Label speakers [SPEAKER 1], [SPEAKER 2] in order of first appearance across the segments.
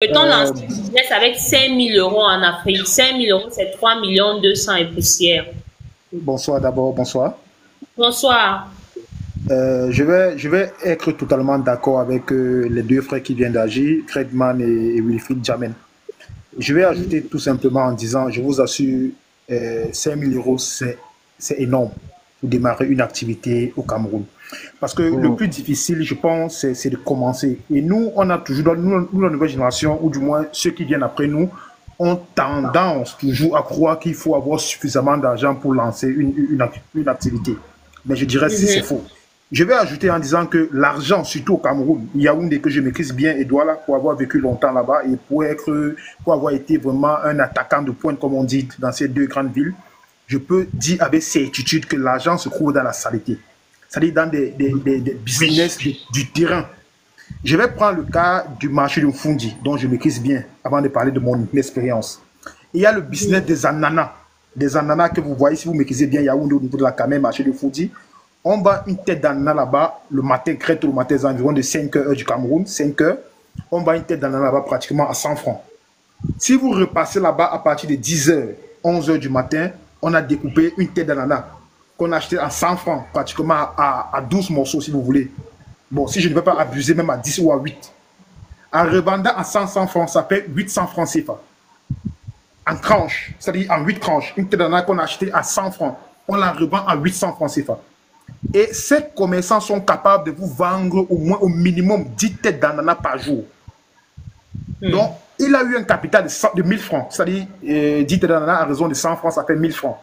[SPEAKER 1] Peut-on
[SPEAKER 2] Euh,
[SPEAKER 1] lancer un business avec 5 000 € en Afrique? 5 000 €, c'est 3 200 000 et poussière.
[SPEAKER 2] Bonsoir d'abord, bonsoir.
[SPEAKER 1] Bonsoir.
[SPEAKER 2] Je vais être totalement d'accord avec les deux frères qui viennent d'agir, Craigman et Wilfried Jamen. Je vais ajouter tout simplement en disant, je vous assure, 5 000 euros, c'est énorme pour démarrer une activité au Cameroun. Parce que le
[SPEAKER 3] Mm.
[SPEAKER 2] plus difficile, je pense, c'est de commencer. Et nous, on a toujours, nous, la nouvelle génération, ou du moins ceux qui viennent après nous, ont tendance toujours à croire qu'il faut avoir suffisamment d'argent pour lancer une activité. Mais je dirais si c'est
[SPEAKER 1] Mhm.
[SPEAKER 2] faux. Je vais ajouter en disant que l'argent, surtout au Cameroun, Yaoundé que je maîtrise bien, et Douala, pour avoir vécu longtemps là-bas et pour avoir été vraiment un attaquant de pointe, comme on dit, dans ces deux grandes villes, je peux dire avec certitude que l'argent se trouve dans la saleté. C'est-à-dire dans des business du terrain. Je vais prendre le cas du marché de Fundi, dont je maîtrise bien, avant de parler de mon expérience. Il y a le business des ananas. Des ananas que vous voyez, si vous maîtrisez bien Yaoundé au niveau de la Kamé, marché de Fundi. On bat une tête d'ananas là-bas, le matin, crête le matin, environ de 5 heures du Cameroun, 5 heures. On bat une tête d'ananas là-bas pratiquement à 100 francs. Si vous repassez là-bas à partir de 10 heures, 11 heures du matin, on a découpé une tête d'ananas qu'on a acheté à 100 francs, pratiquement à 12 morceaux si vous voulez. Bon, si je ne veux pas abuser, même à 10 ou à 8. En revendant à 100 francs, ça fait 800 francs CFA. En tranche, c'est-à-dire en 8 tranches, une tête d'ananas qu'on a acheté à 100 francs, on la revend à 800 francs CFA. Et ces commerçants sont capables de vous vendre au moins au minimum 10 têtes d'ananas par jour. Donc, il a eu un capital de 1000 francs. C'est-à-dire, 10 têtes d'ananas à raison de 100 francs, ça fait 1000 francs.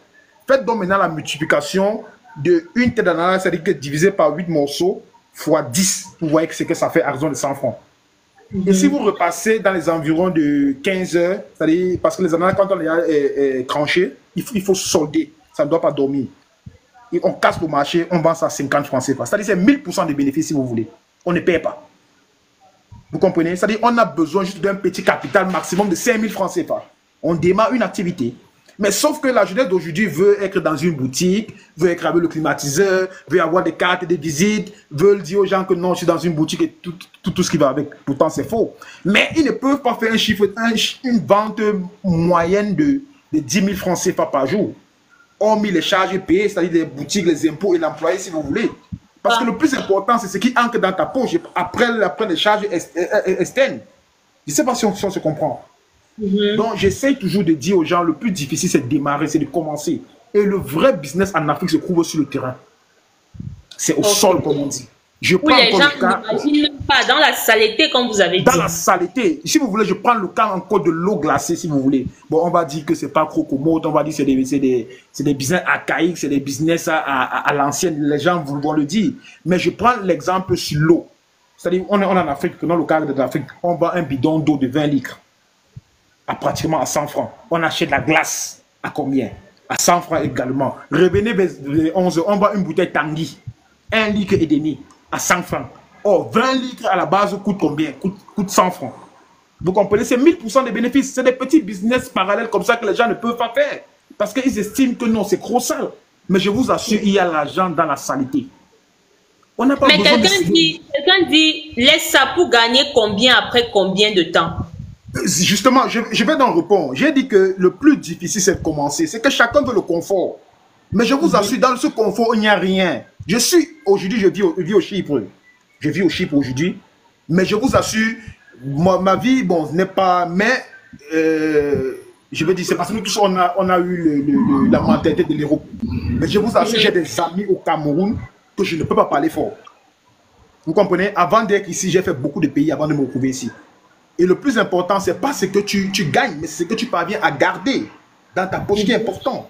[SPEAKER 2] Faites donc maintenant la multiplication de une tête d'ananas, c'est-à-dire que divisé par 8 morceaux, fois 10, vous voyez que c'est que ça fait à raison de 100 francs. Et si vous repassez dans les environs de 15 heures, c'est-à-dire, parce que les ananas, quand on les a tranchés, il faut solder, ça ne doit pas dormir. Et on casse le marché, on vend ça à 50 francs CFA. C'est-à-dire c'est 1000% de bénéfices si vous voulez. On ne paye pas. Vous comprenez? C'est-à-dire on a besoin juste d'un petit capital maximum de 5000 francs CFA. On démarre une activité. Mais sauf que la jeunesse d'aujourd'hui veut être dans une boutique, veut être avec le climatiseur, veut avoir des cartes de visite, veut dire aux gens que non, je suis dans une boutique et tout ce qui va avec. Pourtant, c'est faux. Mais ils ne peuvent pas faire un chiffre, une vente moyenne de 10 000 francs CFA par jour. Hormis les charges payées, c'est-à-dire les boutiques, les impôts et l'employé, si vous voulez. Parce que le plus important, c'est ce qui entre dans ta poche après les charges externes. Je ne sais pas si on se comprend. Donc, j'essaie toujours de dire aux gens, le plus difficile, c'est de démarrer, c'est de commencer. Et le vrai business en Afrique se trouve sur le terrain. C'est au sol, comme on dit. Je
[SPEAKER 1] Où
[SPEAKER 2] prends
[SPEAKER 1] les
[SPEAKER 2] encore
[SPEAKER 1] gens
[SPEAKER 2] le cas.
[SPEAKER 1] n'imaginent même pas, dans la saleté, comme vous avez
[SPEAKER 2] Dans
[SPEAKER 1] dit.
[SPEAKER 2] la saleté. Si vous voulez, je prends le cas encore de l'eau glacée, si vous voulez. Bon, on va dire que c'est pas croco-mode, on va dire que c'est des business archaïques, c'est des business à l'ancienne. Les gens vont le dire. Mais je prends l'exemple sur l'eau. C'est-à-dire, on est en Afrique, dans le cadre de l'Afrique, on vend un bidon d'eau de 20 litres à pratiquement à 100 francs. On achète la glace à combien? À 100 francs également. Revenez vers 11 heures, on vend une bouteille Tanguy, 1 litre et demi à 100 francs. Or, 20 litres à la base coûte combien? Coûte 100 francs. Vous comprenez? C'est 1000% de bénéfices. C'est des petits business parallèles comme ça que les gens ne peuvent pas faire. Parce qu'ils estiment que non, c'est trop sale. Mais je vous assure, il y a l'argent dans la saleté. On n'a pas
[SPEAKER 1] Mais
[SPEAKER 2] besoin
[SPEAKER 1] quelqu'un dit, laisse ça pour gagner combien après combien de temps?
[SPEAKER 2] Justement, je vais dans le répondre. J'ai dit que le plus difficile, c'est de commencer. C'est que chacun veut le confort. Mais je vous assure, dans ce confort, il n'y a rien. Aujourd'hui, je vis au Chypre. Je vis au Chypre aujourd'hui. Mais je vous assure, ma vie, bon, n'est pas... Mais, je veux dire, c'est parce que nous tous, on a eu la mentalité de l'Europe. Mais je vous assure, j'ai des amis au Cameroun que je ne peux pas parler fort. Vous comprenez? Avant d'être ici, j'ai fait beaucoup de pays avant de me retrouver ici. Et le plus important, ce n'est pas ce que tu gagnes, mais c'est ce que tu parviens à garder dans ta poche qui est important.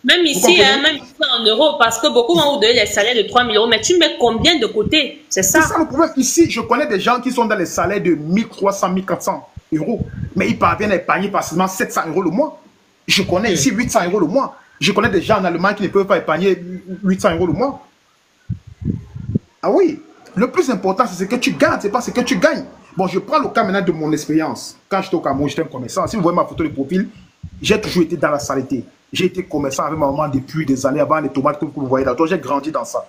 [SPEAKER 1] Même ici, même ici en euros, parce que beaucoup vont vous donner les salaires de 3 000 €, mais tu mets combien de côté? C'est ça.
[SPEAKER 2] C'est ça le problème. Ici, je connais des gens qui sont dans les salaires de 1300, 1400 €, mais ils parviennent à épargner facilement 700 € le mois. Je connais ici 800 € le mois. Je connais des gens en Allemagne qui ne peuvent pas épargner 800 € le mois. Ah oui, le plus important, c'est ce que tu gardes, ce n'est pas ce que tu gagnes. Bon, je prends le cas maintenant de mon expérience. Quand j'étais au Cameroun, j'étais un commerçant. Si vous voyez ma photo de profil, j'ai toujours été dans la saleté. J'ai été commerçant avec ma maman depuis des années avant les tomates que vous voyez là. Donc, j'ai grandi dans ça.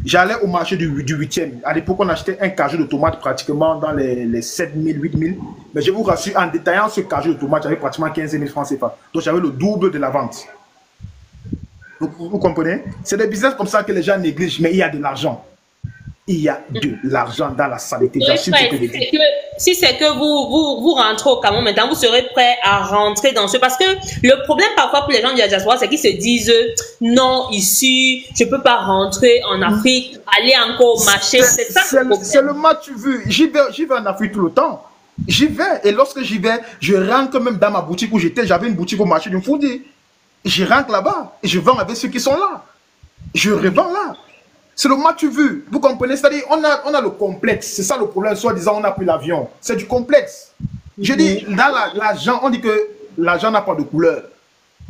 [SPEAKER 2] J'allais au marché du 8e. À l'époque, on achetait un cajou de tomates pratiquement dans les 7 000, 8 000. Mais je vous rassure, en détaillant ce cajou de tomates, j'avais pratiquement 15 000 francs CFA. Donc j'avais le double de la vente. Vous comprenez? C'est des business comme ça que les gens négligent, mais il y a de l'argent. Il y a de l'argent dans la saleté.
[SPEAKER 1] Oui, si c'est que vous rentrez au Cameroun maintenant, vous serez prêt à rentrer dans ce... Parce que le problème parfois pour les gens de la diaspora, c'est qu'ils se disent non, ici, je ne peux pas rentrer en Afrique, aller encore au marché. C'est ça le problème.
[SPEAKER 2] C'est le match vu. J'y vais en Afrique tout le temps. J'y vais. Et lorsque j'y vais, je rentre même dans ma boutique où j'étais. J'avais une boutique au marché du Foudi. Je rentre là-bas et je vends avec ceux qui sont là. Je revends là. C'est le match vu. Vous comprenez? C'est-à-dire, on a le complexe. C'est ça le problème. Soit disant, on a pris l'avion. C'est du complexe. Je dis, dans l'argent, on dit que l'argent n'a pas de couleur.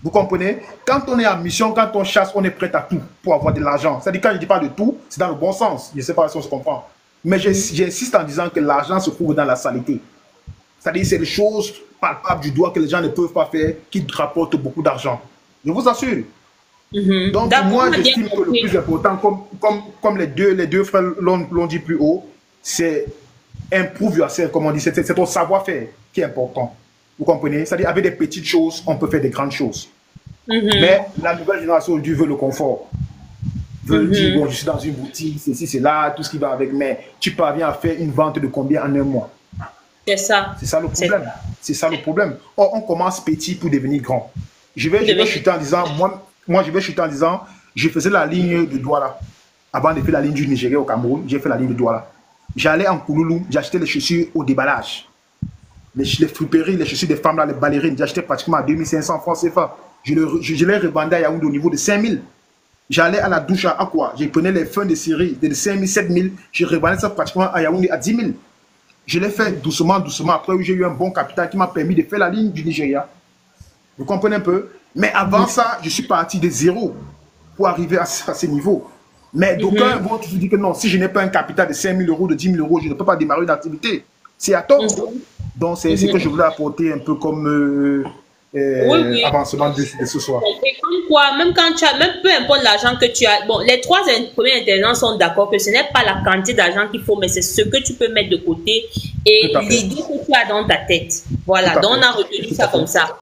[SPEAKER 2] Vous comprenez? Quand on est en mission, quand on chasse, on est prêt à tout pour avoir de l'argent. C'est-à-dire, quand je ne dis pas de tout, c'est dans le bon sens. Je ne sais pas si on se comprend. Mais j'insiste en disant que l'argent se trouve dans la saleté. C'est-à-dire, c'est des choses palpables du doigt que les gens ne peuvent pas faire, qui rapportent beaucoup d'argent. Je vous assure. Donc, moi, j'estime que le plus important, comme les deux frères l'ont dit plus haut, c'est improve yourself, comme on dit, c'est ton savoir-faire qui est important. Vous comprenez? C'est-à-dire, avec des petites choses, on peut faire des grandes choses. Mais la nouvelle génération aujourd'hui veut le confort. Veut dire, bon, je suis dans une boutique, ceci, c'est là, tout ce qui va avec, mais tu parviens à faire une vente de combien en un mois?
[SPEAKER 1] C'est ça.
[SPEAKER 2] C'est ça le problème. C'est ça le problème. Or, on commence petit pour devenir grand. Je vais chuter en disant, moi, je vais chuter en disant, je faisais la ligne de Douala. Avant de faire la ligne du Nigeria au Cameroun, j'ai fait la ligne de Douala. J'allais en Kouloulou, j'achetais les chaussures au déballage. Les friperies, les chaussures des femmes, là, les ballerines, j'achetais pratiquement à 2500 francs CFA. Je les revendais à Yaoundé au niveau de 5000. J'allais à la douche à quoi? Je prenais les fins de série de 5000, 7000. Je revendais ça pratiquement à Yaoundé à 10 000. Je l'ai fait doucement, doucement. Après, j'ai eu un bon capital qui m'a permis de faire la ligne du Nigeria. Vous comprenez un peu? Mais avant ça, je suis parti de zéro pour arriver à ce niveau. Mais d'aucuns vont toujours dire que non, si je n'ai pas un capital de 5 000 euros, de 10 000 euros, je ne peux pas démarrer une activité. C'est à tort. Donc, c'est ce que je voulais apporter un peu comme avancement de ce soir.
[SPEAKER 1] Et comme quoi, même quand tu as, même peu importe l'argent que tu as, bon, les trois premiers intervenants sont d'accord que ce n'est pas la quantité d'argent qu'il faut, mais c'est ce que tu peux mettre de côté et l'idée que tu as dans ta tête. Voilà, donc on a retenu ça comme ça.